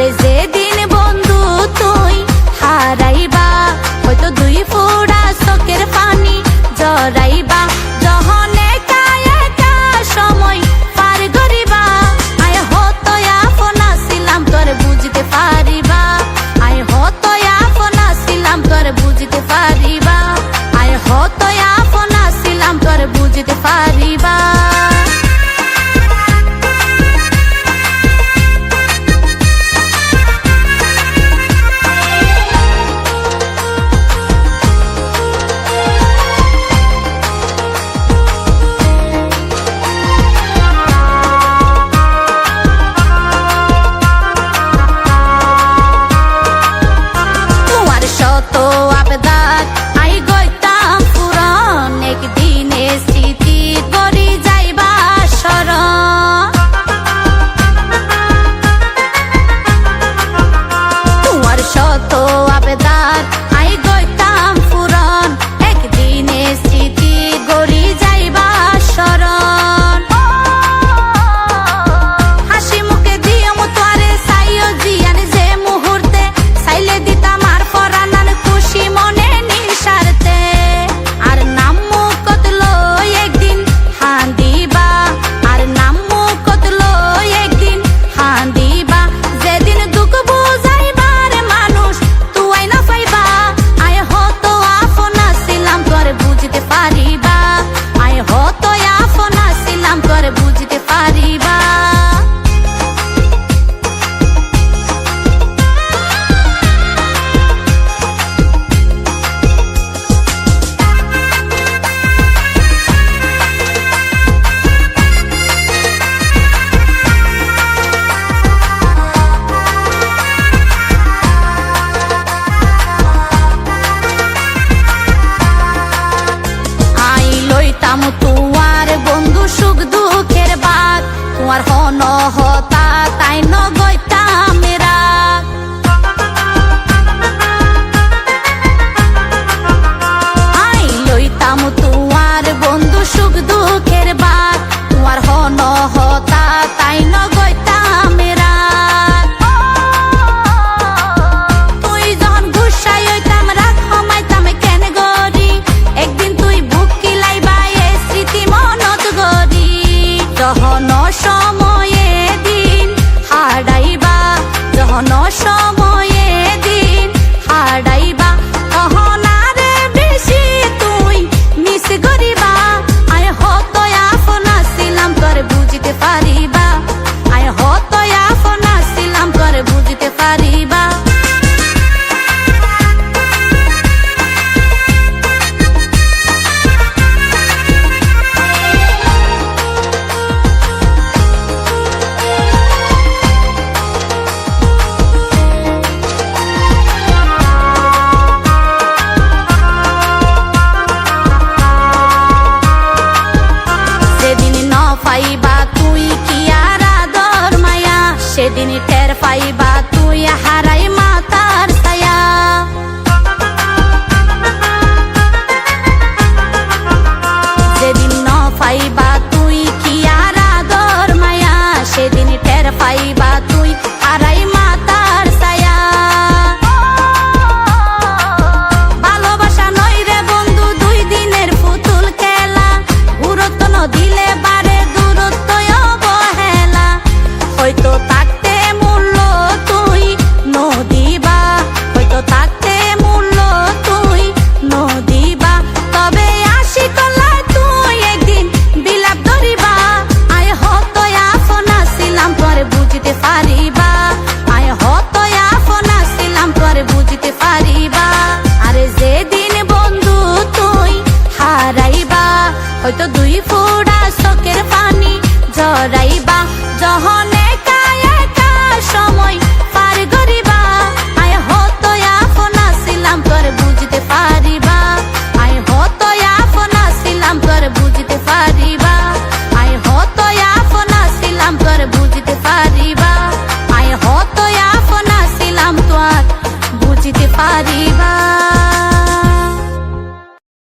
আরে যেদিন বন্ধু তুই হারাইবা, হয়তো দুই ফোঁটা চোখের পানি জড়াইবা, যখন একা একা সময় পার করিবা, আয় হতো আপনা ছিলাম তোর বুঝতে পারিবা, আয় হতো আপনা ছিলাম তোর বুঝতে পারিবা, আয় হতো আপনা ছিলাম তোর বুঝতে পারিবা। তোমার বন্ধু সুখ দুঃখের বাত, তোমার হন হতা তাই নগৈতাম রাগ, আই লইতাম তোমার বন্ধু সুখ দুঃখের বাত, তোমার হন হতা তাই নগৈতাম রাগ, তুই যখন গুসাই হইতাম রাগ হমাইতাম কেন গরি, একদিন তুই বুক যখন সময়ে দিন হারাইবা, যখন সময়ে দিন হারাইবা, তখন আরে বেশি তুই মিস করিবা, আয় হতো আপনা ছিলাম তোর বুঝতে পারিবা, আয় হতো আপনা ছিলাম তোর বুঝতে পারিবা। পাইবা তুই কি আর আদর মায়া, সেদিন টের পাইবা তুই হারাই মাতার ছায়া, যেদিন ন পাইবা তুই কি আর আদর মায়া, সেদিন টের পাইবা তুই হারাই মাতার ছায়া, ভালোবাসা নয় রে বন্ধু দুই দিনের পুতুল খেলা, গুরুত্ব ন দিলে বারে হয়তো থাকতে মূল্য তুই নদিবা, হয়তো থাকতে মূল্য তুই নদিবা, তবে আসি কলায় তুই একদিন বিলাপ ধরিবা, আয় হতো আপনা ছিলাম তোর বুঝতে পারিবা, আয় হতো আপনা ছিলাম তোর বুঝতে পারিবা, আরে যেদিন বন্ধু তুই হারাইবা, হয়তো দুই